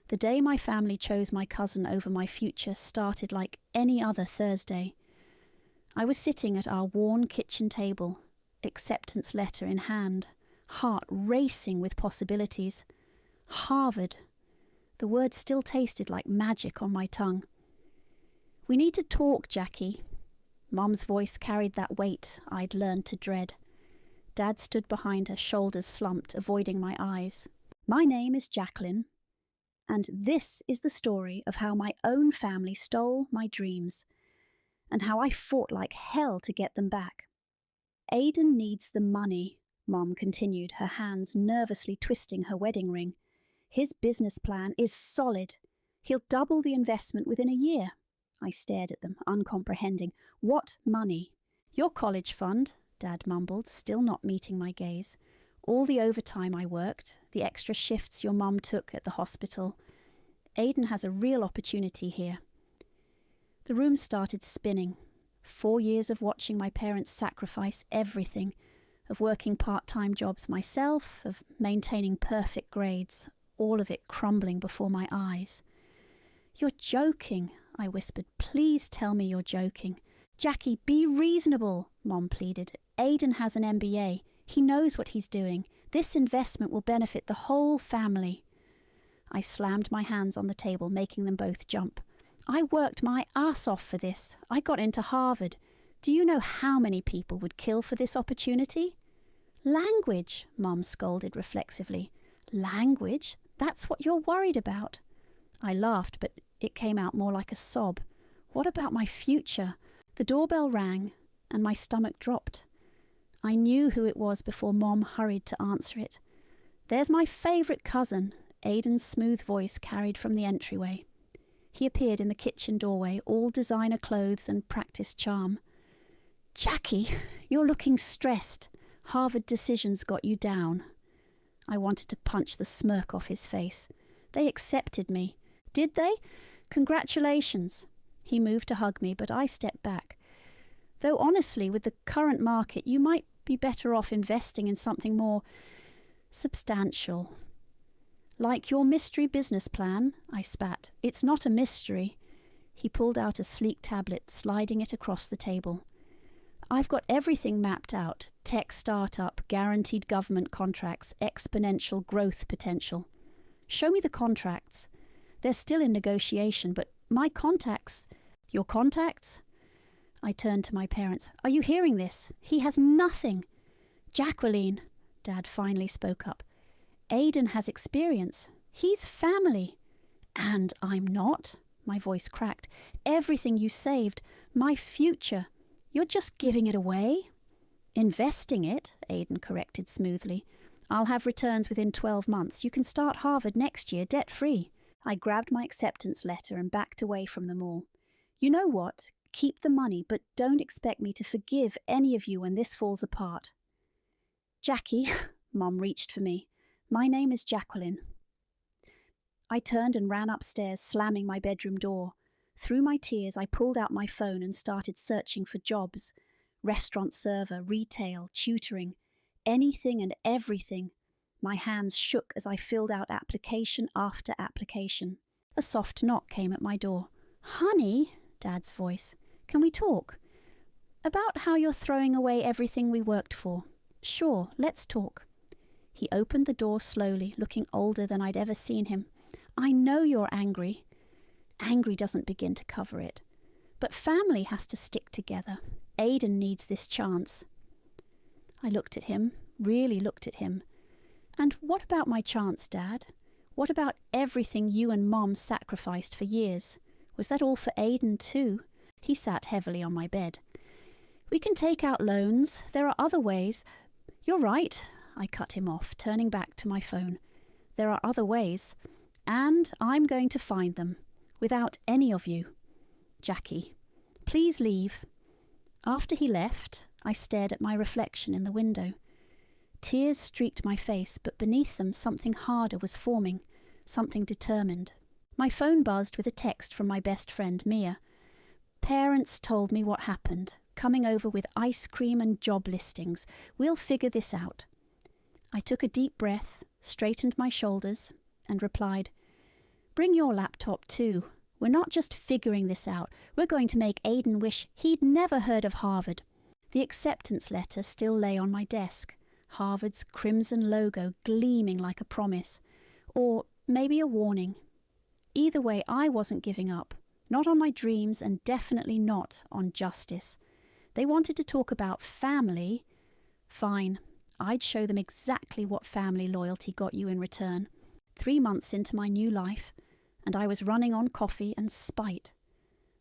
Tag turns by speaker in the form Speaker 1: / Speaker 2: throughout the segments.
Speaker 1: The day my family chose my cousin over my future started like any other Thursday. I was sitting at our worn kitchen table, acceptance letter in hand, heart racing with possibilities. Harvard. The word still tasted like magic on my tongue. "We need to talk, Jackie." Mum's voice carried that weight I'd learned to dread. Dad stood behind her, shoulders slumped, avoiding my eyes. "My name is Jacqueline, and this is the story of how my own family stole my dreams, and how I fought like hell to get them back. Aidan needs the money," Mom continued, her hands nervously twisting her wedding ring. "His business plan is solid. He'll double the investment within a year." I stared at them, uncomprehending. "What money?" "Your college fund," Dad mumbled, still not meeting my gaze. "All the overtime I worked, the extra shifts your mum took at the hospital. Aidan has a real opportunity here." The room started spinning. 4 years of watching my parents sacrifice everything, of working part-time jobs myself, of maintaining perfect grades, all of it crumbling before my eyes. "You're joking," I whispered. "Please tell me you're joking." "Jackie, be reasonable," Mom pleaded. "Aidan has an MBA. He knows what he's doing. This investment will benefit the whole family." I slammed my hands on the table, making them both jump. "I worked my ass off for this. I got into Harvard. Do you know how many people would kill for this opportunity?" "Language," Mom scolded reflexively. "Language? That's what you're worried about." I laughed, but it came out more like a sob. What about my future? The doorbell rang, and my stomach dropped. I knew who it was before Mom hurried to answer it. "There's my favourite cousin," Aidan's smooth voice carried from the entryway. He appeared in the kitchen doorway, all designer clothes and practiced charm. "Jackie, you're looking stressed. Harvard decisions got you down." I wanted to punch the smirk off his face. "They accepted me." "Did they? Congratulations." He moved to hug me, but I stepped back. "Though honestly, with the current market, you might be better off investing in something more substantial." "Like your mystery business plan," I spat. "It's not a mystery." He pulled out a sleek tablet, sliding it across the table. "I've got everything mapped out. Tech startup, guaranteed government contracts, exponential growth potential." "Show me the contracts." "They're still in negotiation, but my contacts..." "Your contacts?" I turned to my parents. "Are you hearing this? He has nothing." "Jacqueline," Dad finally spoke up. "Aidan has experience. He's family." "And I'm not?" My voice cracked. "Everything you saved, my future, you're just giving it away?" "Investing it," Aidan corrected smoothly. "I'll have returns within 12 months. You can start Harvard next year, debt-free." I grabbed my acceptance letter and backed away from them all. "You know what? Keep the money, but don't expect me to forgive any of you when this falls apart." "Jackie," Mom reached for me. "My name is Jacqueline." I turned and ran upstairs, slamming my bedroom door. Through my tears, I pulled out my phone and started searching for jobs. Restaurant server, retail, tutoring, anything and everything. My hands shook as I filled out application after application. A soft knock came at my door. "Honey," Dad's voice, "can we talk?" "About how you're throwing away everything we worked for." "Sure, let's talk." He opened the door slowly, looking older than I'd ever seen him. "I know you're angry." Angry doesn't begin to cover it. "But family has to stick together. Aidan needs this chance." I looked at him, really looked at him. "And what about my chance, Dad? What about everything you and Mom sacrificed for years? Was that all for Aidan too?" He sat heavily on my bed. "We can take out loans. There are other ways." "You're right," I cut him off, turning back to my phone. "There are other ways. And I'm going to find them. Without any of you. Jackie, please leave." After he left, I stared at my reflection in the window. Tears streaked my face, but beneath them something harder was forming, something determined. My phone buzzed with a text from my best friend, Mia. "Parents told me what happened. Coming over with ice cream and job listings. We'll figure this out." I took a deep breath, straightened my shoulders, and replied, Bring your laptop too. We're not just figuring this out. We're going to make Aidan wish he'd never heard of Harvard. The acceptance letter still lay on my desk, Harvard's crimson logo gleaming like a promise. Or maybe a warning. Either way, I wasn't giving up. Not on my dreams and definitely not on justice. They wanted to talk about family. Fine, I'd show them exactly what family loyalty got you in return. 3 months into my new life, and I was running on coffee and spite.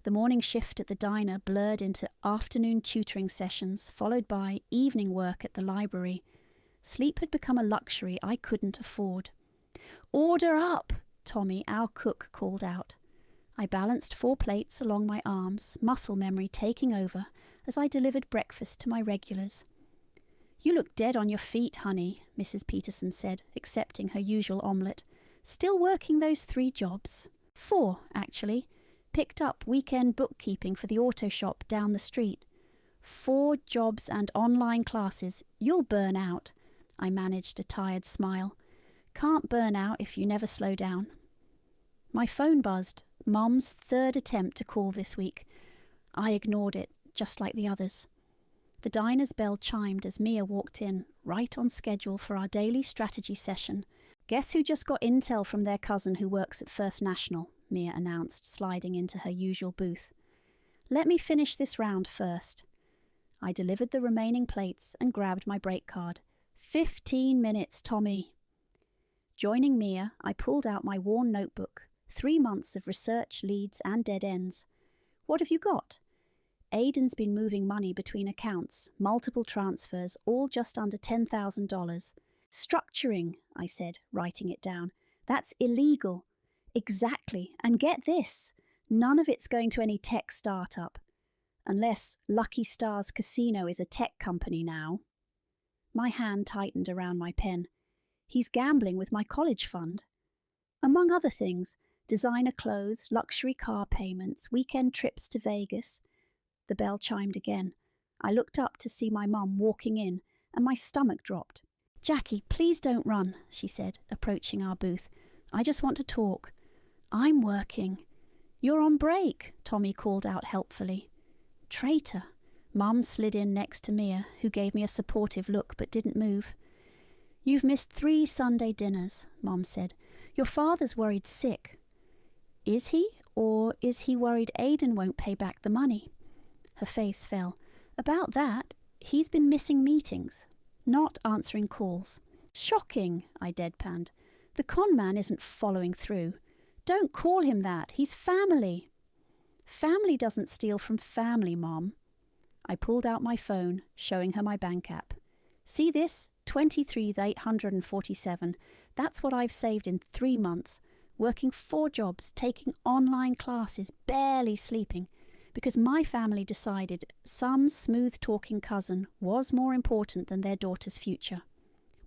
Speaker 1: The morning shift at the diner blurred into afternoon tutoring sessions, followed by evening work at the library. Sleep had become a luxury I couldn't afford. "Order up!" Tommy, our cook, called out. I balanced 4 plates along my arms, muscle memory taking over as I delivered breakfast to my regulars. "You look dead on your feet, honey," Mrs. Peterson said, accepting her usual omelette. "Still working those 3 jobs?" 4, actually. Picked up weekend bookkeeping for the auto shop down the street. 4 jobs and online classes. You'll burn out. I managed a tired smile. Can't burn out if you never slow down. My phone buzzed. Mum's 3rd attempt to call this week. I ignored it, just like the others. The diner's bell chimed as Mia walked in, right on schedule for our daily strategy session. "Guess who just got intel from their cousin who works at First National?" Mia announced, sliding into her usual booth. "Let me finish this round first." I delivered the remaining plates and grabbed my break card. 15 minutes, Tommy. Joining Mia, I pulled out my worn notebook. 3 months of research, leads, and dead ends. "What have you got?" Aidan's been moving money between accounts, multiple transfers, all just under $10,000. "Structuring," I said, writing it down. "That's illegal." "Exactly, and get this, none of it's going to any tech startup. Unless Lucky Stars Casino is a tech company now." My hand tightened around my pen. "He's gambling with my college fund." "Among other things, designer clothes, luxury car payments, weekend trips to Vegas." The bell chimed again. I looked up to see my mum walking in, and my stomach dropped. "Jackie, please don't run," she said, approaching our booth. "I just want to talk." "I'm working." "You're on break," Tommy called out helpfully. Traitor. Mum slid in next to Mia, who gave me a supportive look but didn't move. "You've missed 3 Sunday dinners," Mum said. "Your father's worried sick." "Is he? Or is he worried Aidan won't pay back the money?" Her face fell. "About that, he's been missing meetings, not answering calls." "Shocking," I deadpanned. "The con man isn't following through. Don't call him that. He's family." "Family doesn't steal from family, Mom." I pulled out my phone, showing her my bank app. "See this? 23,847. That's what I've saved in 3 months. Working 4 jobs, taking online classes, barely sleeping, because my family decided some smooth-talking cousin was more important than their daughter's future.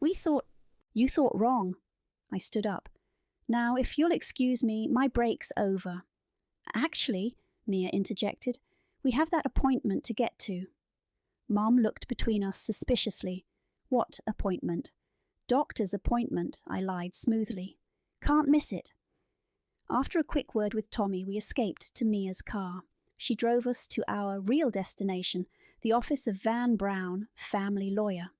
Speaker 1: You thought wrong." I stood up. "Now, if you'll excuse me, my break's over." "Actually," Mia interjected, "we have that appointment to get to." Mum looked between us suspiciously. "What appointment?" "Doctor's appointment," I lied smoothly. "Can't miss it." After a quick word with Tommy, we escaped to Mia's car. She drove us to our real destination, the office of Van Brown, family lawyer.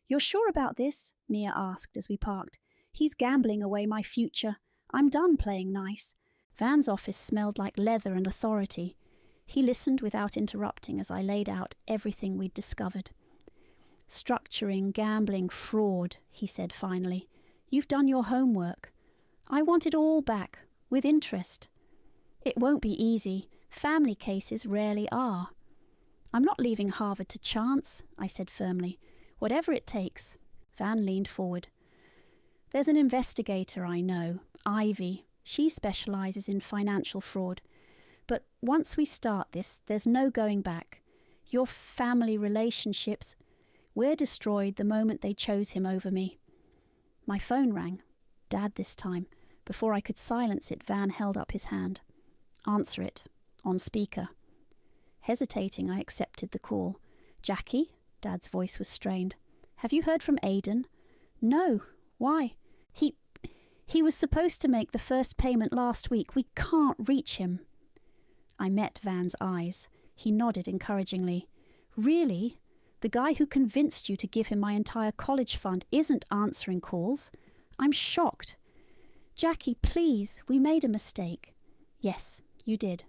Speaker 1: "You're sure about this?" Mia asked as we parked. "He's gambling away my future. I'm done playing nice." Van's office smelled like leather and authority. He listened without interrupting as I laid out everything we'd discovered. "Structuring, gambling, fraud," he said finally. "You've done your homework. I want it all back, with interest." "It won't be easy. Family cases rarely are." "I'm not leaving Harvard to chance," I said firmly. "Whatever it takes." Van leaned forward. "There's an investigator I know, Ivy. She specialises in financial fraud. But once we start this, there's no going back. Your family relationships were destroyed the moment they chose him over me." My phone rang. Dad this time. Before I could silence it, Van held up his hand. "Answer it. On speaker." Hesitating, I accepted the call. "Jackie?" Dad's voice was strained. "Have you heard from Aidan?" "No. Why?" He was supposed to make the first payment last week. We can't reach him. I met Van's eyes. He nodded encouragingly. Really? The guy who convinced you to give him my entire college fund isn't answering calls? I'm shocked. Jackie, please, we made a mistake. Yes, you did.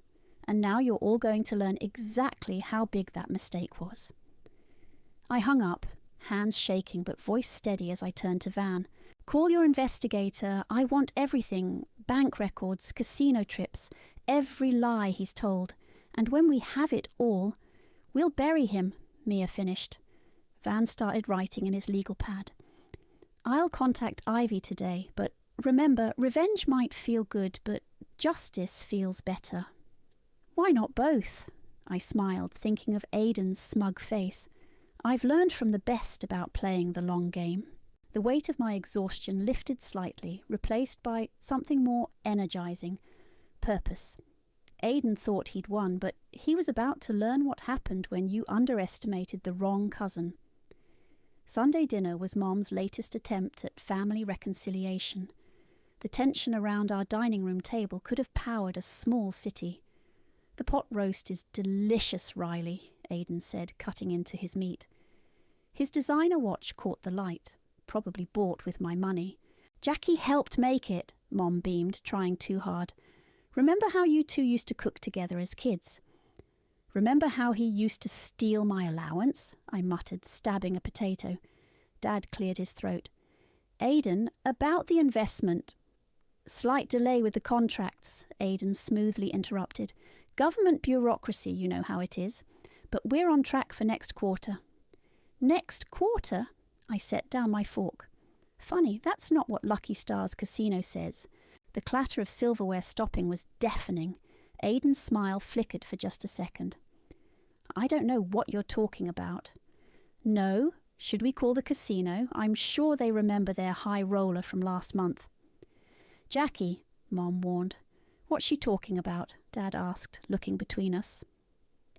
Speaker 1: And now you're all going to learn exactly how big that mistake was. I hung up, hands shaking but voice steady as I turned to Van. Call your investigator. I want everything. Bank records, casino trips, every lie he's told. And when we have it all, we'll bury him, Mia finished. Van started writing in his legal pad. I'll contact Ivy today, but remember, revenge might feel good, but justice feels better. Why not both? I smiled, thinking of Aidan's smug face. I've learned from the best about playing the long game. The weight of my exhaustion lifted slightly, replaced by something more energizing. Purpose. Aidan thought he'd won, but he was about to learn what happened when you underestimated the wrong cousin. Sunday dinner was Mom's latest attempt at family reconciliation. The tension around our dining room table could have powered a small city. The pot roast is delicious, Riley, Aidan said, cutting into his meat. His designer watch caught the light, probably bought with my money. Jackie helped make it, Mom beamed, trying too hard. Remember how you two used to cook together as kids? Remember how he used to steal my allowance? I muttered, stabbing a potato. Dad cleared his throat. Aidan, about the investment. Slight delay with the contracts, Aidan smoothly interrupted. Government bureaucracy, you know how it is. But we're on track for next quarter. Next quarter? I set down my fork. Funny, that's not what Lucky Stars Casino says. The clatter of silverware stopping was deafening. Aidan's smile flickered for just a second. I don't know what you're talking about. No? Should we call the casino? I'm sure they remember their high roller from last month. Jackie, Mom warned. What's she talking about? Dad asked, looking between us.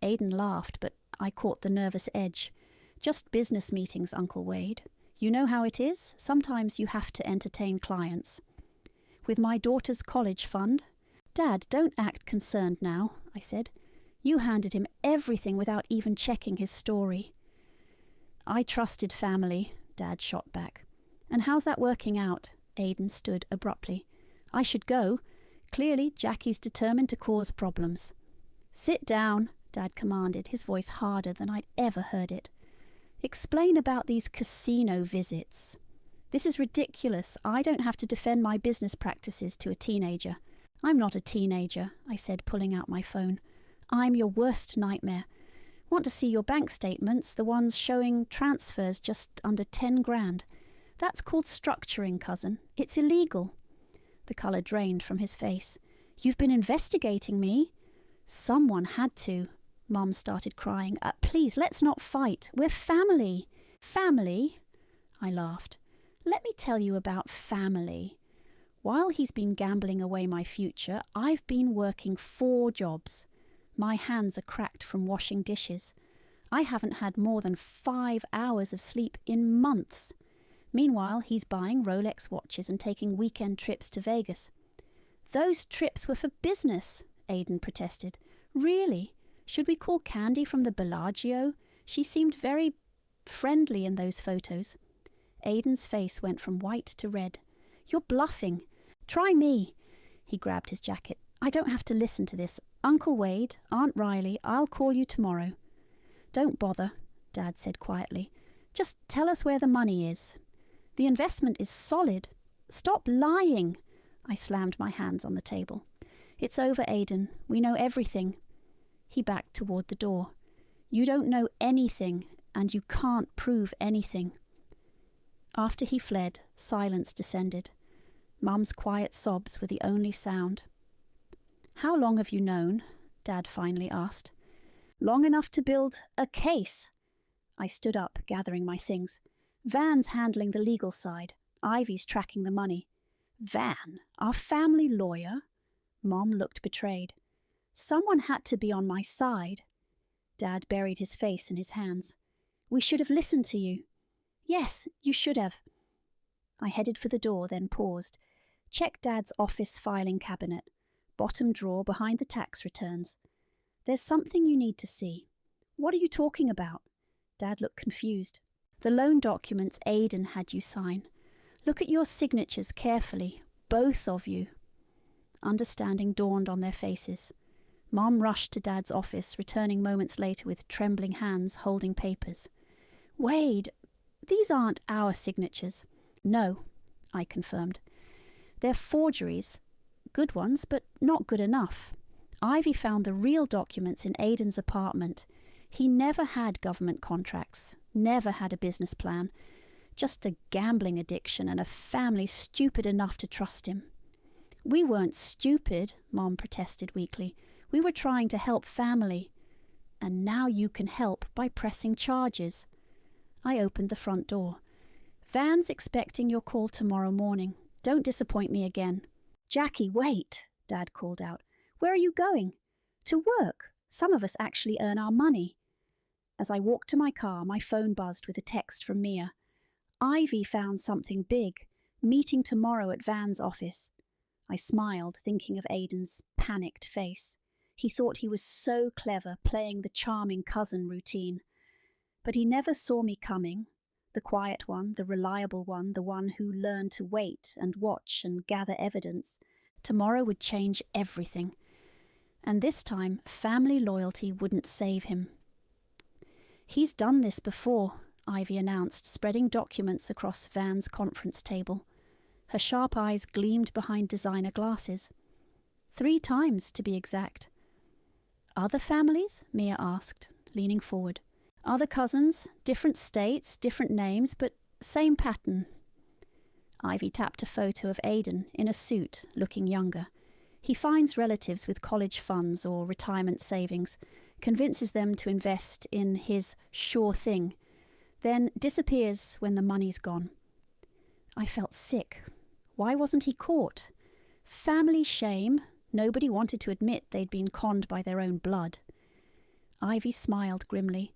Speaker 1: Aidan laughed, but I caught the nervous edge. Just business meetings, Uncle Wade. You know how it is? Sometimes you have to entertain clients. With my daughter's college fund? Dad, don't act concerned now, I said. You handed him everything without even checking his story. I trusted family, Dad shot back. And how's that working out? Aidan stood abruptly. I should go. Clearly, Jackie's determined to cause problems. Sit down, Dad commanded, his voice harder than I'd ever heard it. Explain about these casino visits. This is ridiculous. I don't have to defend my business practices to a teenager. I'm not a teenager, I said, pulling out my phone. I'm your worst nightmare. Want to see your bank statements, the ones showing transfers just under 10 grand. That's called structuring, cousin. It's illegal. The colour drained from his face. You've been investigating me? Someone had to. Mum started crying. Please, let's not fight. We're family. Family? I laughed. Let me tell you about family. While he's been gambling away my future, I've been working 4 jobs. My hands are cracked from washing dishes. I haven't had more than 5 hours of sleep in months. Meanwhile, he's buying Rolex watches and taking weekend trips to Vegas. Those trips were for business, Aidan protested. Really? Should we call Candy from the Bellagio? She seemed very friendly in those photos. Aidan's face went from white to red. You're bluffing. Try me. He grabbed his jacket. I don't have to listen to this. Uncle Wade, Aunt Riley, I'll call you tomorrow. Don't bother, Dad said quietly. Just tell us where the money is. The investment is solid. Stop lying. I slammed my hands on the table. It's over, Aidan. We know everything. He backed toward the door. You don't know anything, and you can't prove anything. After he fled, silence descended. Mum's quiet sobs were the only sound. How long have you known? Dad finally asked. Long enough to build a case. I stood up, gathering my things. Van's handling the legal side. Ivy's tracking the money. Van, our family lawyer? Mom looked betrayed. Someone had to be on my side. Dad buried his face in his hands. We should have listened to you. Yes, you should have. I headed for the door, then paused. Check Dad's office filing cabinet, bottom drawer behind the tax returns. There's something you need to see. What are you talking about? Dad looked confused. The loan documents Aidan had you sign. Look at your signatures carefully, both of you. Understanding dawned on their faces. Mom rushed to Dad's office, returning moments later with trembling hands holding papers. Wade, these aren't our signatures. No, I confirmed. They're forgeries. Good ones, but not good enough. Ivy found the real documents in Aidan's apartment. He never had government contracts, never had a business plan, just a gambling addiction and a family stupid enough to trust him. We weren't stupid, Mom protested weakly. We were trying to help family. And now you can help by pressing charges. I opened the front door. Van's expecting your call tomorrow morning. Don't disappoint me again. Jackie, wait, Dad called out. Where are you going? To work. Some of us actually earn our money. As I walked to my car, my phone buzzed with a text from Mia. Ivy found something big. Meeting tomorrow at Van's office. I smiled, thinking of Aidan's panicked face. He thought he was so clever, playing the charming cousin routine. But he never saw me coming. The quiet one, the reliable one, the one who learned to wait and watch and gather evidence. Tomorrow would change everything. And this time, family loyalty wouldn't save him. He's done this before, Ivy announced, spreading documents across Van's conference table. Her sharp eyes gleamed behind designer glasses. 3 times, to be exact. Other families? Mia asked, leaning forward. Other cousins, different states, different names, but same pattern. Ivy tapped a photo of Aidan in a suit, looking younger. He finds relatives with college funds or retirement savings, convinces them to invest in his sure thing, then disappears when the money's gone. I felt sick. Why wasn't he caught? Family shame. Nobody wanted to admit they'd been conned by their own blood. Ivy smiled grimly.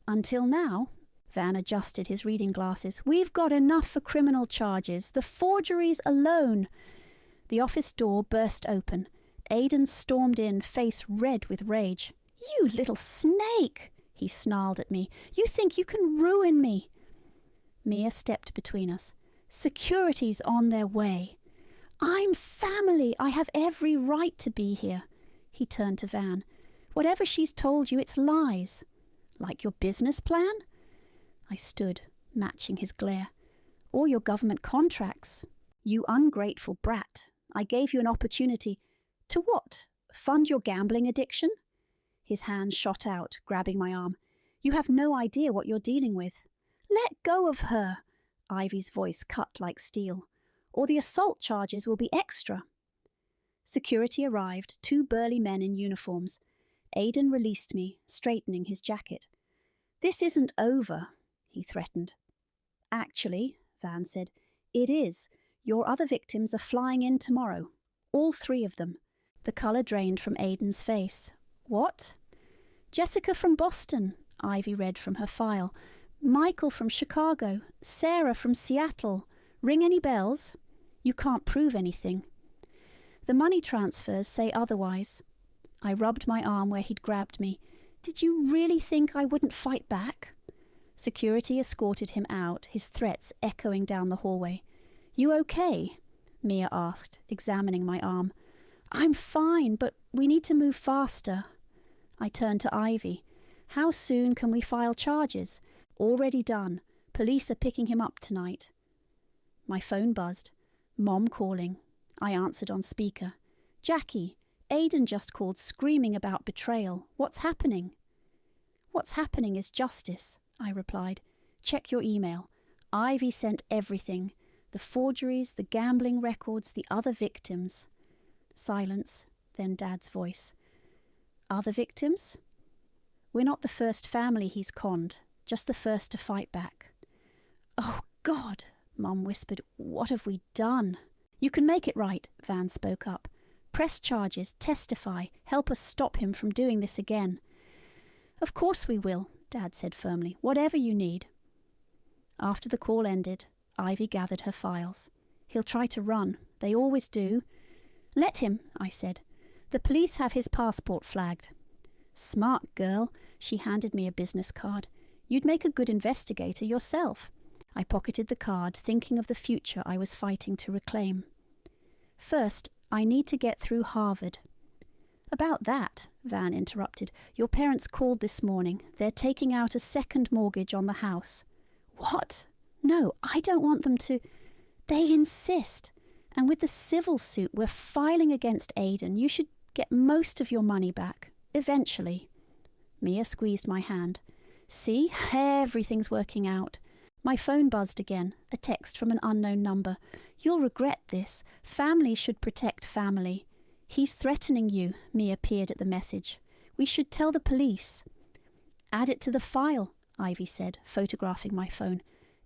Speaker 1: Until now, Van adjusted his reading glasses. We've got enough for criminal charges. The forgeries alone. The office door burst open. Aidan stormed in, face red with rage. You little snake, he snarled at me. You think you can ruin me? Mia stepped between us. Security's on their way. I'm family. I have every right to be here. He turned to Van. Whatever she's told you, it's lies. Like your business plan? I stood, matching his glare. Or your government contracts. You ungrateful brat. I gave you an opportunity. To what? Fund your gambling addiction? His hand shot out, grabbing my arm. You have no idea what you're dealing with. Let go of her. Ivy's voice cut like steel. Or the assault charges will be extra. Security arrived, 2 burly men in uniforms. Aidan released me, straightening his jacket. This isn't over, he threatened. Actually, Van said, it is. Your other victims are flying in tomorrow. All 3 of them. The colour drained from Aidan's face. What? Jessica from Boston, Ivy read from her file. Michael from Chicago. Sarah from Seattle. Ring any bells? You can't prove anything. The money transfers say otherwise. I rubbed my arm where he'd grabbed me. Did you really think I wouldn't fight back? Security escorted him out, his threats echoing down the hallway. You okay? Mia asked, examining my arm. I'm fine, but we need to move faster. I turned to Ivy. How soon can we file charges? Already done. Police are picking him up tonight. My phone buzzed. Mom calling. I answered on speaker. Jackie, Aidan just called screaming about betrayal. What's happening? What's happening is justice, I replied. Check your email. Ivy sent everything. The forgeries, the gambling records, the other victims. Silence, then Dad's voice. Other victims? We're not the first family he's conned, just the first to fight back. Oh, God, Mum whispered. What have we done? You can make it right, Van spoke up. Press charges, testify, help us stop him from doing this again. Of course we will, Dad said firmly. Whatever you need. After the call ended, Ivy gathered her files. He'll try to run, They always do. Let him, I said. The police have his passport flagged. Smart girl. She handed me a business card. You'd make a good investigator yourself. I pocketed the card, thinking of the future I was fighting to reclaim. First, I need to get through Harvard. About that, Van interrupted. Your parents called this morning. They're taking out a second mortgage on the house. What? No, I don't want them to. They insist. And with the civil suit we're filing against Aidan, you should get most of your money back. Eventually. Mia squeezed my hand. See, everything's working out. My phone buzzed again, a text from an unknown number. You'll regret this. Family should protect family. He's threatening you, Mia peered at the message. We should tell the police. Add it to the file, Ivy said, photographing my phone.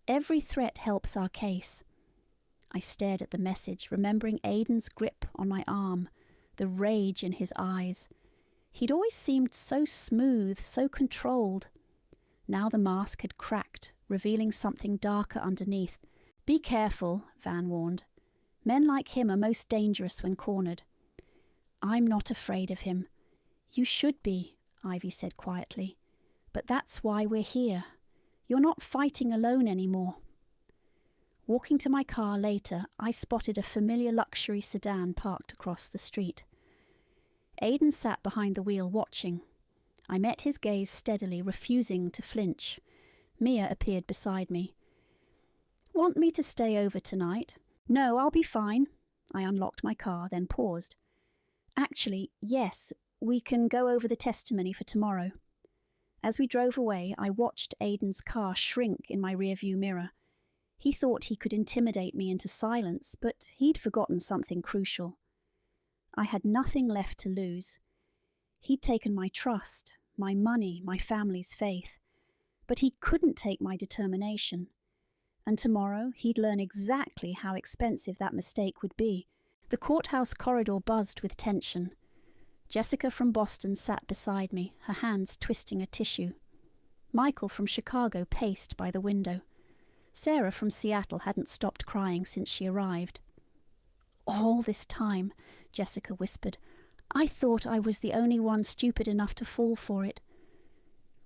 Speaker 1: Every threat helps our case. I stared at the message, remembering Aidan's grip on my arm, the rage in his eyes. He'd always seemed so smooth, so controlled. Now the mask had cracked, revealing something darker underneath. Be careful, Van warned. Men like him are most dangerous when cornered. I'm not afraid of him. You should be, Ivy said quietly. But that's why we're here. You're not fighting alone anymore. Walking to my car later, I spotted a familiar luxury sedan parked across the street. Aidan sat behind the wheel watching. I met his gaze steadily, refusing to flinch. Mia appeared beside me. Want me to stay over tonight? No, I'll be fine. I unlocked my car, then paused. Actually, yes, we can go over the testimony for tomorrow. As we drove away, I watched Aidan's car shrink in my rearview mirror. He thought he could intimidate me into silence, but he'd forgotten something crucial. I had nothing left to lose. He'd taken my trust, my money, my family's faith. But he couldn't take my determination. And tomorrow he'd learn exactly how expensive that mistake would be. The courthouse corridor buzzed with tension. Jessica from Boston sat beside me, her hands twisting a tissue. Michael from Chicago paced by the window. Sarah from Seattle hadn't stopped crying since she arrived. All this time, Jessica whispered, I thought I was the only one stupid enough to fall for it.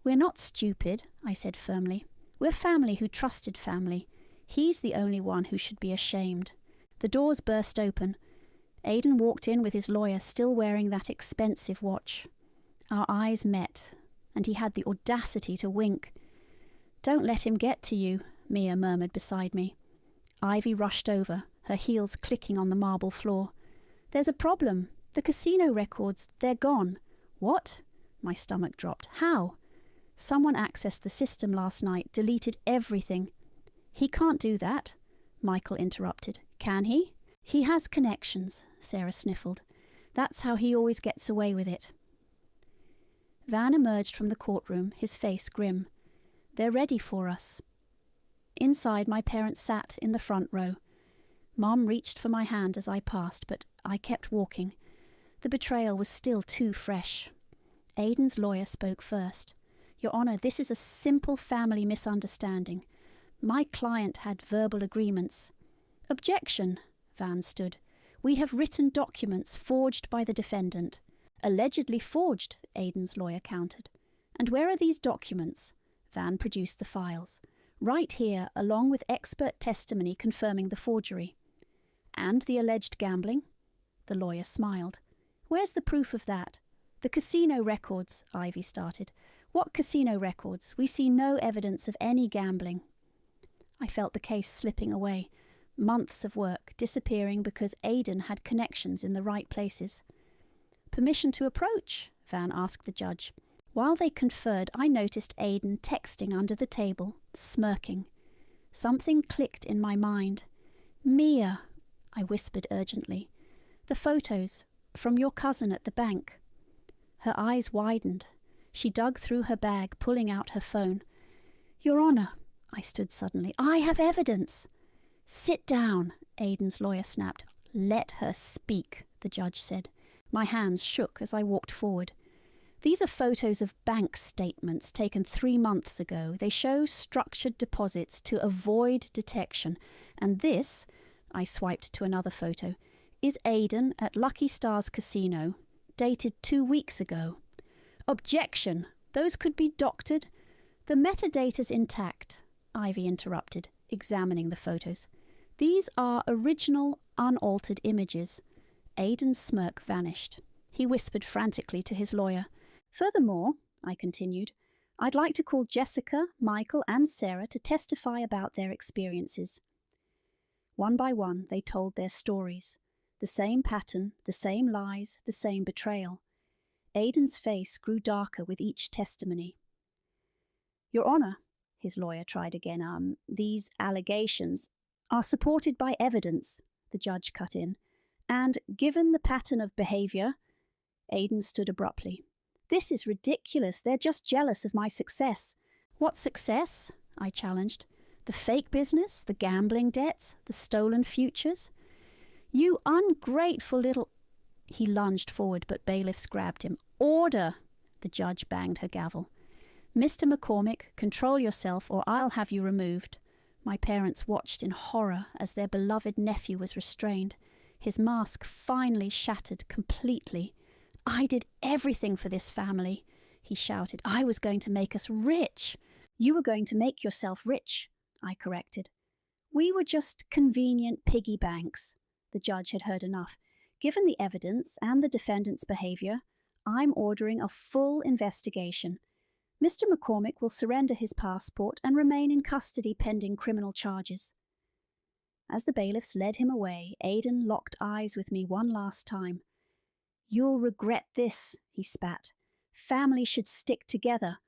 Speaker 1: We're not stupid, I said firmly. We're family who trusted family. He's the only one who should be ashamed. The doors burst open. Aidan walked in with his lawyer still wearing that expensive watch. Our eyes met, and he had the audacity to wink. Don't let him get to you, Mia murmured beside me. Ivy rushed over, her heels clicking on the marble floor. There's a problem. The casino records, they're gone. What? My stomach dropped. How? Someone accessed the system last night, deleted everything. He can't do that, Michael interrupted. Can he? He has connections, Sarah sniffled. That's how he always gets away with it. Van emerged from the courtroom, his face grim. They're ready for us. Inside, my parents sat in the front row. Mom reached for my hand as I passed, but I kept walking. The betrayal was still too fresh. Aidan's lawyer spoke first. Your Honour, this is a simple family misunderstanding. My client had verbal agreements. Objection, Van stood. We have written documents forged by the defendant. Allegedly forged, Aidan's lawyer countered. And where are these documents? Van produced the files. Right here, along with expert testimony confirming the forgery. And the alleged gambling? The lawyer smiled. Where's the proof of that? The casino records, Ivy started. What casino records? We see no evidence of any gambling. I felt the case slipping away. Months of work disappearing because Aidan had connections in the right places. Permission to approach? Van asked the judge. While they conferred, I noticed Aidan texting under the table, smirking. Something clicked in my mind. Mia, I whispered urgently. The photos, from your cousin at the bank. Her eyes widened. She dug through her bag, pulling out her phone. Your Honour, I stood suddenly. I have evidence. Sit down, Aidan's lawyer snapped. Let her speak, the judge said. My hands shook as I walked forward. These are photos of bank statements taken 3 months ago. They show structured deposits to avoid detection. And this, I swiped to another photo, is Aidan at Lucky Stars Casino, dated 2 weeks ago. Objection! Those could be doctored. The metadata's intact, Ivy interrupted, examining the photos. These are original, unaltered images. Aidan's smirk vanished. He whispered frantically to his lawyer. Furthermore, I continued, I'd like to call Jessica, Michael, and Sarah to testify about their experiences. One by one, they told their stories. The same pattern, the same lies, the same betrayal. Aidan's face grew darker with each testimony. Your Honour, his lawyer tried again, these allegations are supported by evidence, the judge cut in, and given the pattern of behaviour, Aidan stood abruptly. This is ridiculous. They're just jealous of my success. What success? I challenged. The fake business, the gambling debts, the stolen futures? You ungrateful little... He lunged forward, but bailiffs grabbed him. Order! The judge banged her gavel. Mr. McCormick, control yourself or I'll have you removed. My parents watched in horror as their beloved nephew was restrained. His mask finally shattered completely. I did everything for this family, he shouted. I was going to make us rich. You were going to make yourself rich, I corrected. We were just convenient piggy banks. The judge had heard enough. Given the evidence and the defendant's behaviour, I'm ordering a full investigation. Mr. McCormick will surrender his passport and remain in custody pending criminal charges. As the bailiffs led him away, Aidan locked eyes with me one last time. You'll regret this, he spat. Families should stick together.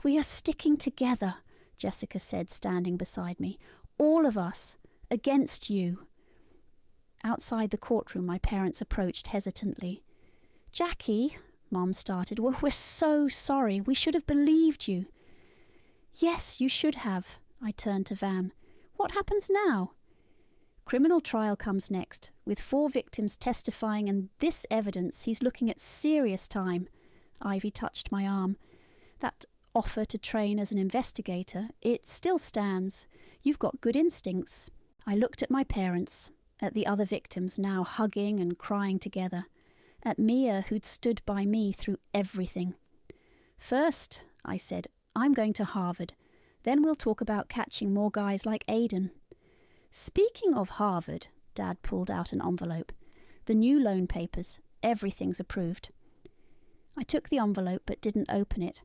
Speaker 1: We are sticking together, Jessica said, standing beside me. All of us, against you. Outside the courtroom, my parents approached hesitantly. Jackie, Mom started, we're so sorry. We should have believed you. Yes, you should have, I turned to Van. What happens now? Criminal trial comes next, with 4 victims testifying and this evidence. He's looking at serious time. Ivy touched my arm. That offer to train as an investigator, it still stands. You've got good instincts. I looked at my parents, at the other victims now hugging and crying together, at Mia who'd stood by me through everything. First, I said, I'm going to Harvard. Then we'll talk about catching more guys like Aidan. Speaking of Harvard, Dad pulled out an envelope. The new loan papers. Everything's approved. I took the envelope but didn't open it.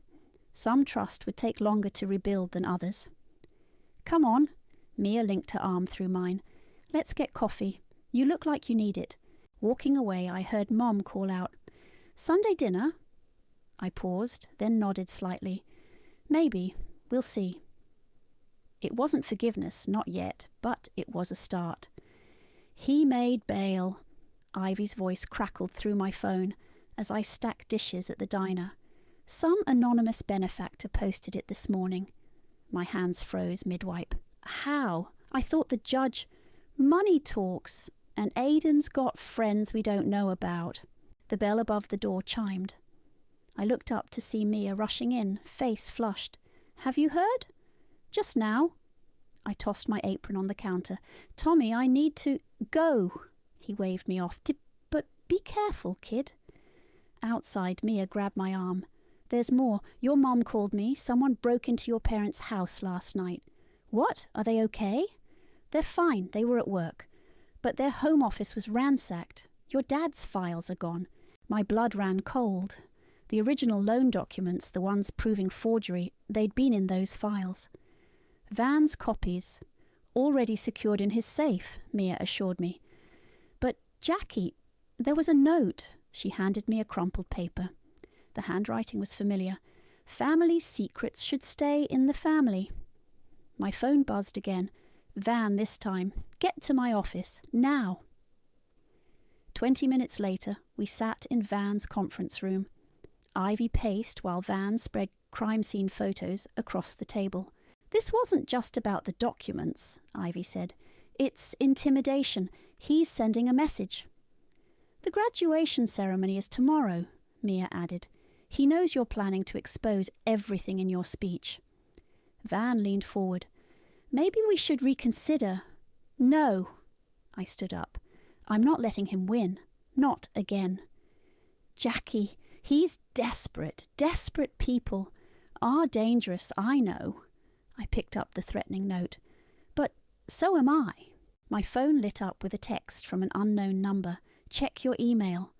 Speaker 1: Some trust would take longer to rebuild than others. Come on. Mia linked her arm through mine. Let's get coffee. You look like you need it. Walking away, I heard Mom call out, Sunday dinner? I paused, then nodded slightly. Maybe. We'll see. It wasn't forgiveness, not yet, but it was a start. He made bail. Ivy's voice crackled through my phone as I stacked dishes at the diner. Some anonymous benefactor posted it this morning. My hands froze mid-wipe. How? I thought the judge... Money talks, and Aidan's got friends we don't know about. The bell above the door chimed. I looked up to see Mia rushing in, face flushed. Have you heard? Just now. I tossed my apron on the counter. Tommy, I need to... Go! He waved me off. But be careful, kid. Outside, Mia grabbed my arm. There's more. Your mom called me. Someone broke into your parents' house last night. What? Are they okay? They're fine. They were at work. But their home office was ransacked. Your dad's files are gone. My blood ran cold. The original loan documents, the ones proving forgery, they'd been in those files. Van's copies, already secured in his safe, Mia assured me. But, Jackie, there was a note. She handed me a crumpled paper. The handwriting was familiar. Family secrets should stay in the family. My phone buzzed again. Van this time. Get to my office, now. 20 minutes later, we sat in Van's conference room. Ivy paced while Van spread crime scene photos across the table. This wasn't just about the documents, Ivy said. It's intimidation. He's sending a message. The graduation ceremony is tomorrow, Mia added. He knows you're planning to expose everything in your speech. Van leaned forward. Maybe we should reconsider. No. I stood up. I'm not letting him win. Not again. Jackie, he's desperate. Desperate people are dangerous, I know. I picked up the threatening note. But so am I. My phone lit up with a text from an unknown number. Check your email.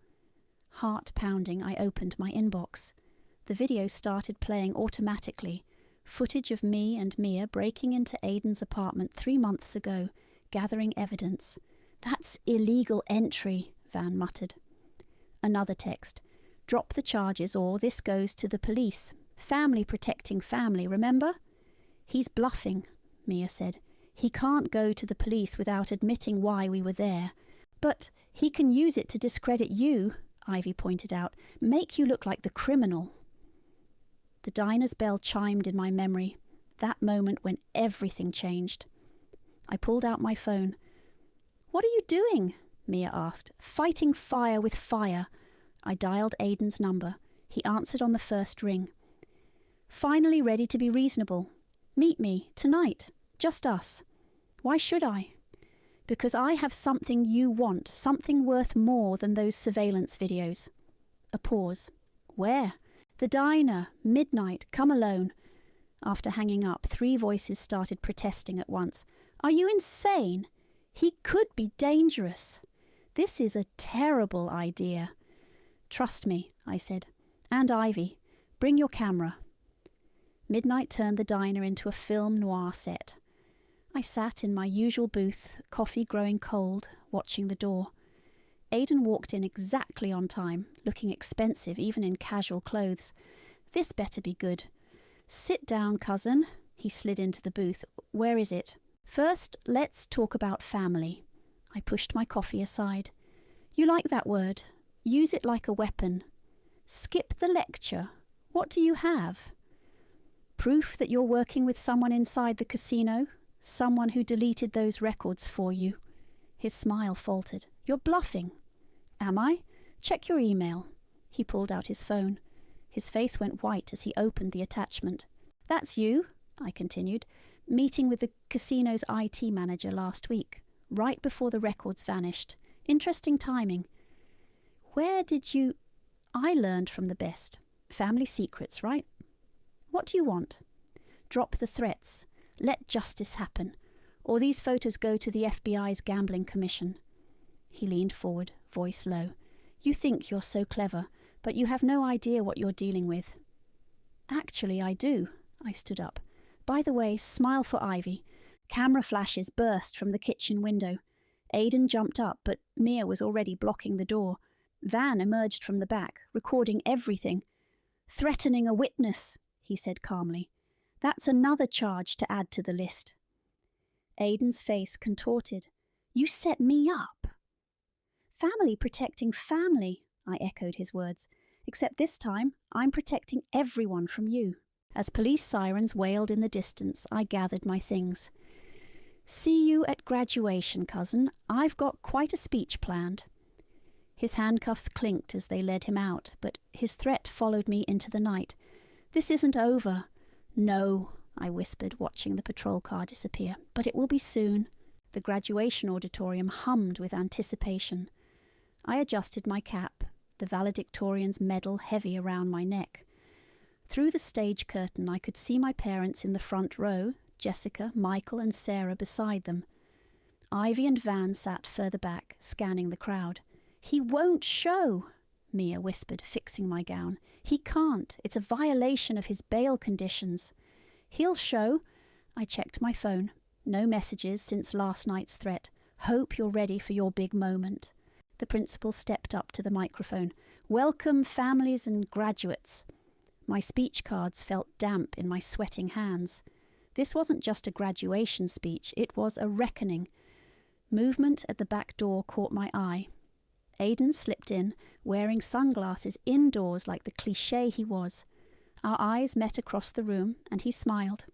Speaker 1: Heart pounding, I opened my inbox. The video started playing automatically. Footage of me and Mia breaking into Aidan's apartment 3 months ago, gathering evidence. That's illegal entry, Van muttered. Another text. Drop the charges or this goes to the police. Family protecting family, remember? He's bluffing, Mia said. He can't go to the police without admitting why we were there. But he can use it to discredit you, Ivy pointed out. Make you look like the criminal. The diner's bell chimed in my memory, that moment when everything changed. I pulled out my phone. What are you doing? Mia asked. Fighting fire with fire. I dialed Aidan's number. He answered on the first ring. Finally ready to be reasonable. Meet me, tonight. Just us. Why should I? Because I have something you want, something worth more than those surveillance videos. A pause. Where? The diner. Midnight. Come alone. After hanging up, 3 voices started protesting at once. Are you insane? He could be dangerous. This is a terrible idea. Trust me, I said. And Ivy. Bring your camera. Midnight turned the diner into a film noir set. I sat in my usual booth, coffee growing cold, watching the door. Aidan walked in exactly on time, looking expensive even in casual clothes. This better be good. Sit down, cousin. He slid into the booth. Where is it? First, let's talk about family. I pushed my coffee aside. You like that word. Use it like a weapon. Skip the lecture. What do you have? Proof that you're working with someone inside the casino? Someone who deleted those records for you. His smile faltered. You're bluffing. Am I? Check your email. He pulled out his phone. His face went white as he opened the attachment. That's you, I continued, meeting with the casino's IT manager last week, right before the records vanished. Interesting timing. Where did you... I learned from the best. Family secrets, right? What do you want? Drop the threats. Let justice happen. Or these photos go to the FBI's gambling commission. He leaned forward, voice low. You think you're so clever, but you have no idea what you're dealing with. Actually, I do. I stood up. By the way, smile for Ivy. Camera flashes burst from the kitchen window. Aidan jumped up, but Mia was already blocking the door. Van emerged from the back, recording everything. Threatening a witness, he said calmly. That's another charge to add to the list. Aidan's face contorted. You set me up. Family protecting family, I echoed his words. Except this time, I'm protecting everyone from you. As police sirens wailed in the distance, I gathered my things. See you at graduation, cousin. I've got quite a speech planned. His handcuffs clinked as they led him out, but his threat followed me into the night. This isn't over. No, I whispered, watching the patrol car disappear, but it will be soon. The graduation auditorium hummed with anticipation. I adjusted my cap, the valedictorian's medal heavy around my neck. Through the stage curtain I could see my parents in the front row, Jessica, Michael and Sarah beside them. Ivy and Van sat further back, scanning the crowd. He won't show, Mia whispered, fixing my gown. He can't. It's a violation of his bail conditions. He'll show. I checked my phone. No messages since last night's threat. Hope you're ready for your big moment. The principal stepped up to the microphone. Welcome families and graduates. My speech cards felt damp in my sweating hands. This wasn't just a graduation speech, it was a reckoning. Movement at the back door caught my eye. Aidan slipped in, wearing sunglasses indoors like the cliché he was. Our eyes met across the room, and he smiled.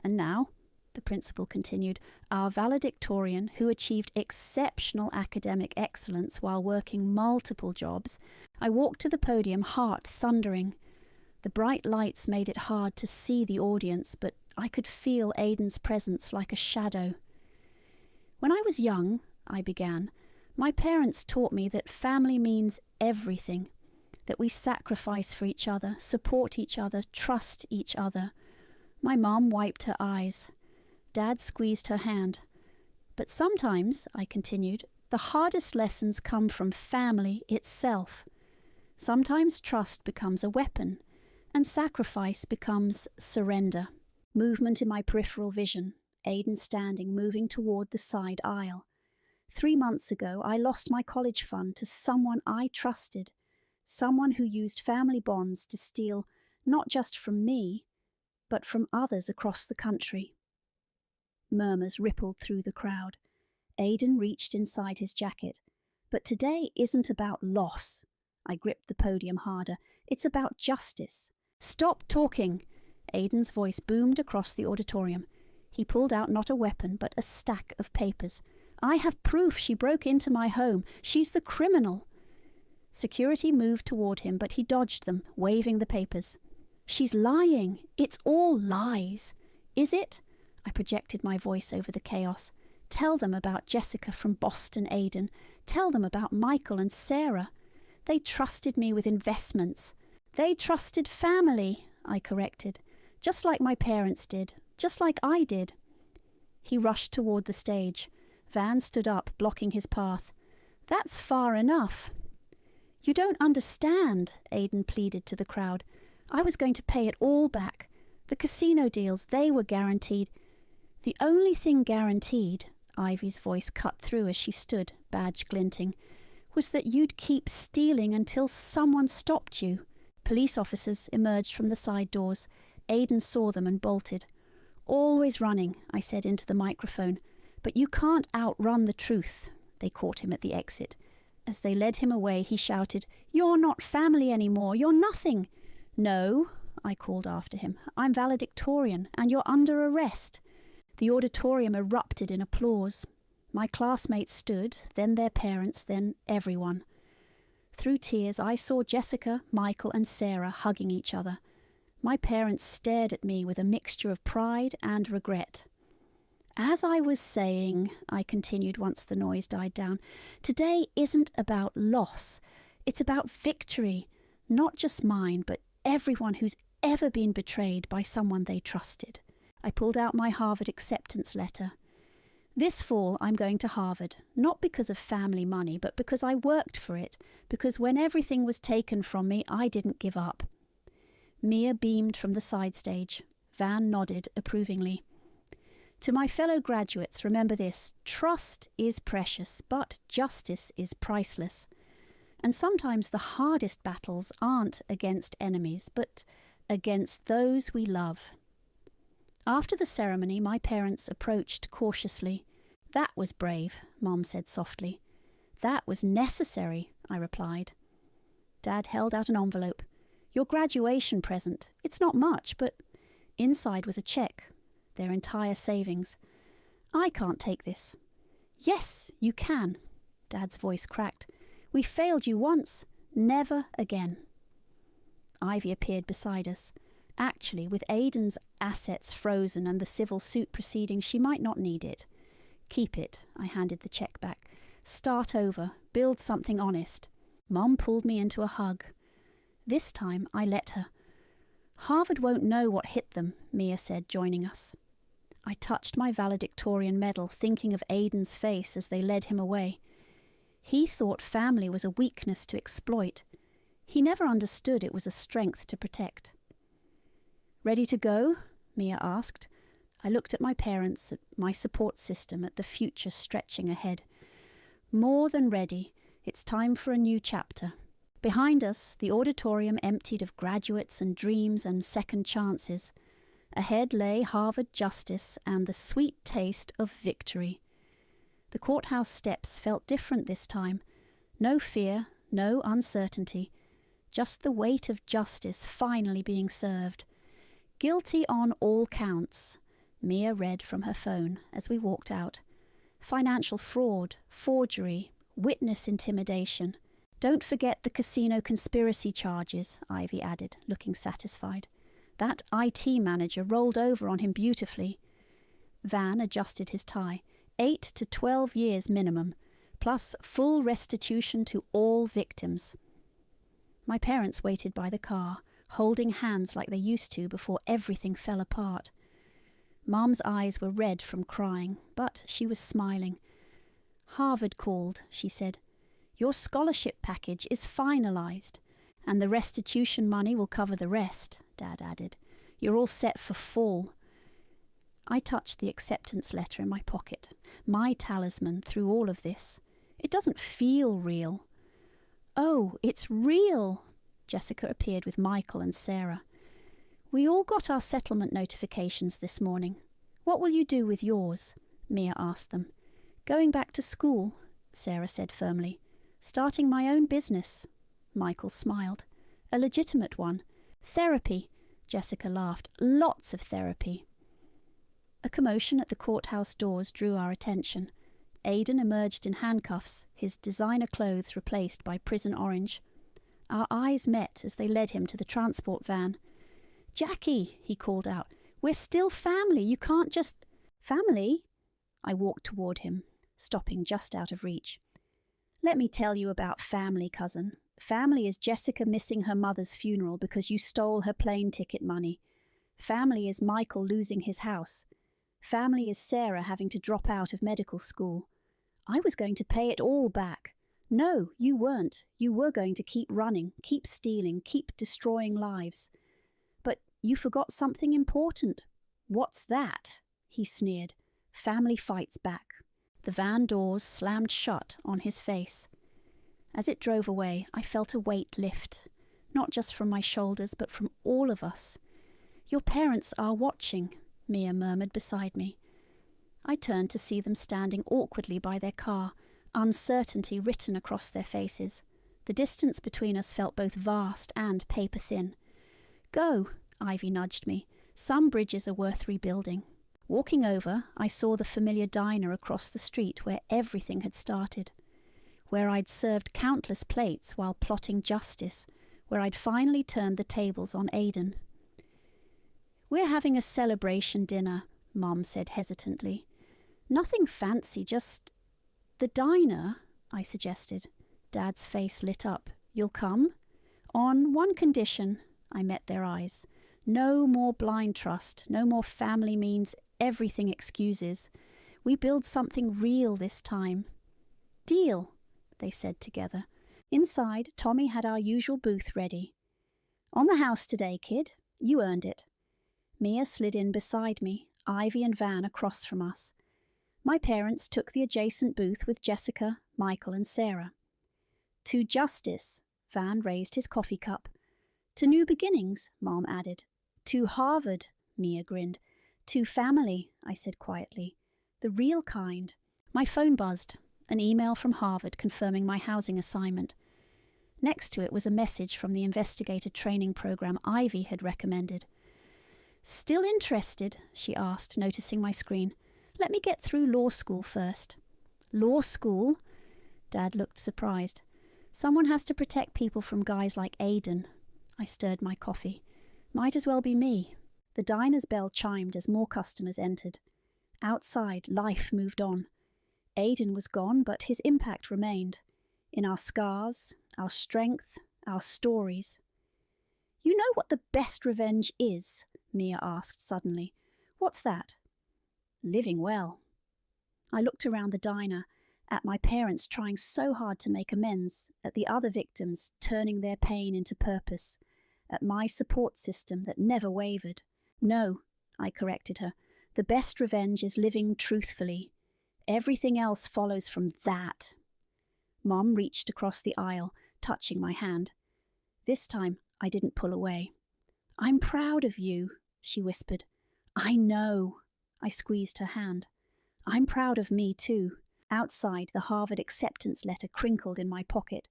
Speaker 1: And now, the principal continued, our valedictorian, who achieved exceptional academic excellence while working multiple jobs. I walked to the podium, heart thundering. The bright lights made it hard to see the audience, but I could feel Aidan's presence like a shadow. When I was young, I began. My parents taught me that family means everything, that we sacrifice for each other, support each other, trust each other. My mum wiped her eyes. Dad squeezed her hand. But sometimes, I continued, the hardest lessons come from family itself. Sometimes trust becomes a weapon, and sacrifice becomes surrender. Movement in my peripheral vision. Aidan standing, moving toward the side aisle. 3 months ago, I lost my college fund to someone I trusted, someone who used family bonds to steal not just from me, but from others across the country. Murmurs rippled through the crowd. Aidan reached inside his jacket. But today isn't about loss. I gripped the podium harder. It's about justice. Stop talking! Aidan's voice boomed across the auditorium. He pulled out not a weapon, but a stack of papers. I have proof she broke into my home. She's the criminal. Security moved toward him, but he dodged them, waving the papers. She's lying. It's all lies. Is it? I projected my voice over the chaos. Tell them about Jessica from Boston, Aidan. Tell them about Michael and Sarah. They trusted me with investments. They trusted family, I corrected. Just like my parents did. Just like I did. He rushed toward the stage. Van stood up, blocking his path. That's far enough. You don't understand, Aidan pleaded to the crowd. I was going to pay it all back. The casino deals, they were guaranteed. The only thing guaranteed, Ivy's voice cut through as she stood, badge glinting, was that you'd keep stealing until someone stopped you. Police officers emerged from the side doors. Aidan saw them and bolted. Always running, I said into the microphone. But you can't outrun the truth. They caught him at the exit. As they led him away, he shouted, You're not family anymore. You're nothing. No, I called after him. I'm valedictorian, and you're under arrest. The auditorium erupted in applause. My classmates stood, then their parents, then everyone. Through tears, I saw Jessica, Michael, and Sarah hugging each other. My parents stared at me with a mixture of pride and regret. As I was saying, I continued once the noise died down, today isn't about loss. It's about victory, not just mine, but everyone who's ever been betrayed by someone they trusted. I pulled out my Harvard acceptance letter. This fall, I'm going to Harvard, not because of family money, but because I worked for it, because when everything was taken from me, I didn't give up. Mia beamed from the side stage. Van nodded approvingly. To my fellow graduates, remember this: trust is precious, but justice is priceless. And sometimes the hardest battles aren't against enemies, but against those we love. After the ceremony, my parents approached cautiously. That was brave, Mom said softly. That was necessary, I replied. Dad held out an envelope. Your graduation present. It's not much, but inside was a cheque. Their entire savings. I can't take this. Yes, you can. Dad's voice cracked. We failed you once. Never again. Ivy appeared beside us. Actually, with Aidan's assets frozen and the civil suit proceeding, she might not need it. Keep it, I handed the cheque back. Start over. Build something honest. Mom pulled me into a hug. This time I let her. Harvard won't know what hit them, Mia said, joining us. I touched my valedictorian medal, thinking of Aidan's face as they led him away. He thought family was a weakness to exploit. He never understood it was a strength to protect. Ready to go? Mia asked. I looked at my parents, at my support system, at the future stretching ahead. More than ready. It's time for a new chapter. Behind us, the auditorium emptied of graduates and dreams and second chances. Ahead lay Harvard justice and the sweet taste of victory. The courthouse steps felt different this time. No fear, no uncertainty. Just the weight of justice finally being served. Guilty on all counts, Mia read from her phone as we walked out. Financial fraud, forgery, witness intimidation. Don't forget the casino conspiracy charges, Ivy added, looking satisfied. That IT manager rolled over on him beautifully. Van adjusted his tie. 8 to 12 years minimum, plus full restitution to all victims. My parents waited by the car, holding hands like they used to before everything fell apart. Mum's eyes were red from crying, but she was smiling. "Harvard called," she said. "Your scholarship package is finalised, and the restitution money will cover the rest," Dad added. "You're all set for fall." I touched the acceptance letter in my pocket, my talisman through all of this. It doesn't feel real. "Oh, it's real!" Jessica appeared with Michael and Sarah. "We all got our settlement notifications this morning. What will you do with yours?" Mia asked them. "Going back to school," Sarah said firmly. "Starting my own business." Michael smiled. "A legitimate one. Therapy," Jessica laughed. "Lots of therapy." A commotion at the courthouse doors drew our attention. Aidan emerged in handcuffs, his designer clothes replaced by prison orange. Our eyes met as they led him to the transport van. "Jackie," he called out, "we're still family. You can't just—" "Family?" I walked toward him, stopping just out of reach. "Let me tell you about family, cousin. Family is Jessica missing her mother's funeral because you stole her plane ticket money. Family is Michael losing his house. Family is Sarah having to drop out of medical school. I was going to pay it all back. No, you weren't. You were going to keep running, keep stealing, keep destroying lives. But you forgot something important." "What's that?" he sneered. "Family fights back." The van doors slammed shut on his face. As it drove away, I felt a weight lift, not just from my shoulders, but from all of us. "Your parents are watching," Mia murmured beside me. I turned to see them standing awkwardly by their car, uncertainty written across their faces. The distance between us felt both vast and paper-thin. "Go," Ivy nudged me. "Some bridges are worth rebuilding." Walking over, I saw the familiar diner across the street where everything had started, where I'd served countless plates while plotting justice, where I'd finally turned the tables on Aidan. "We're having a celebration dinner," Mum said hesitantly. "Nothing fancy, just—" "The diner," I suggested. Dad's face lit up. "You'll come?" "On one condition," I met their eyes. "No more blind trust, no more family means everything excuses. We build something real this time." "Deal," they said together. Inside, Tommy had our usual booth ready. "On the house today, kid. You earned it." Mia slid in beside me, Ivy and Van across from us. My parents took the adjacent booth with Jessica, Michael and Sarah. "To justice," Van raised his coffee cup. "To new beginnings," Mom added. "To Harvard," Mia grinned. "To family," I said quietly. "The real kind." My phone buzzed, an email from Harvard confirming my housing assignment. Next to it was a message from the investigator training program Ivy had recommended. "Still interested?" she asked, noticing my screen. "Let me get through law school first." "Law school?" Dad looked surprised. "Someone has to protect people from guys like Aidan." I stirred my coffee. "Might as well be me." The diner's bell chimed as more customers entered. Outside, life moved on. Aidan was gone, but his impact remained. In our scars, our strength, our stories. "You know what the best revenge is?" Mia asked suddenly. "What's that?" "Living well." I looked around the diner, at my parents trying so hard to make amends, at the other victims turning their pain into purpose, at my support system that never wavered. "No," I corrected her. "The best revenge is living truthfully. Everything else follows from that." Mom reached across the aisle, touching my hand. This time, I didn't pull away. "I'm proud of you," she whispered. "I know." I squeezed her hand. "I'm proud of me too." Outside, the Harvard acceptance letter crinkled in my pocket.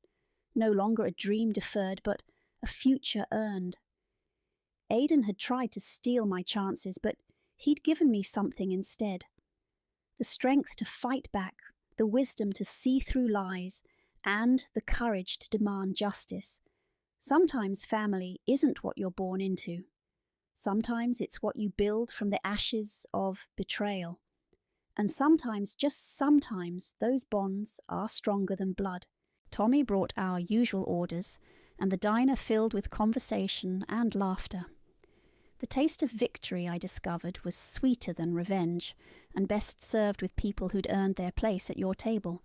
Speaker 1: No longer a dream deferred, but a future earned. Aidan had tried to steal my chances, but he'd given me something instead. The strength to fight back, the wisdom to see through lies, and the courage to demand justice. Sometimes family isn't what you're born into. Sometimes it's what you build from the ashes of betrayal. And sometimes, just sometimes, those bonds are stronger than blood. Tommy brought our usual orders, and the diner filled with conversation and laughter. The taste of victory, I discovered, was sweeter than revenge, and best served with people who'd earned their place at your table.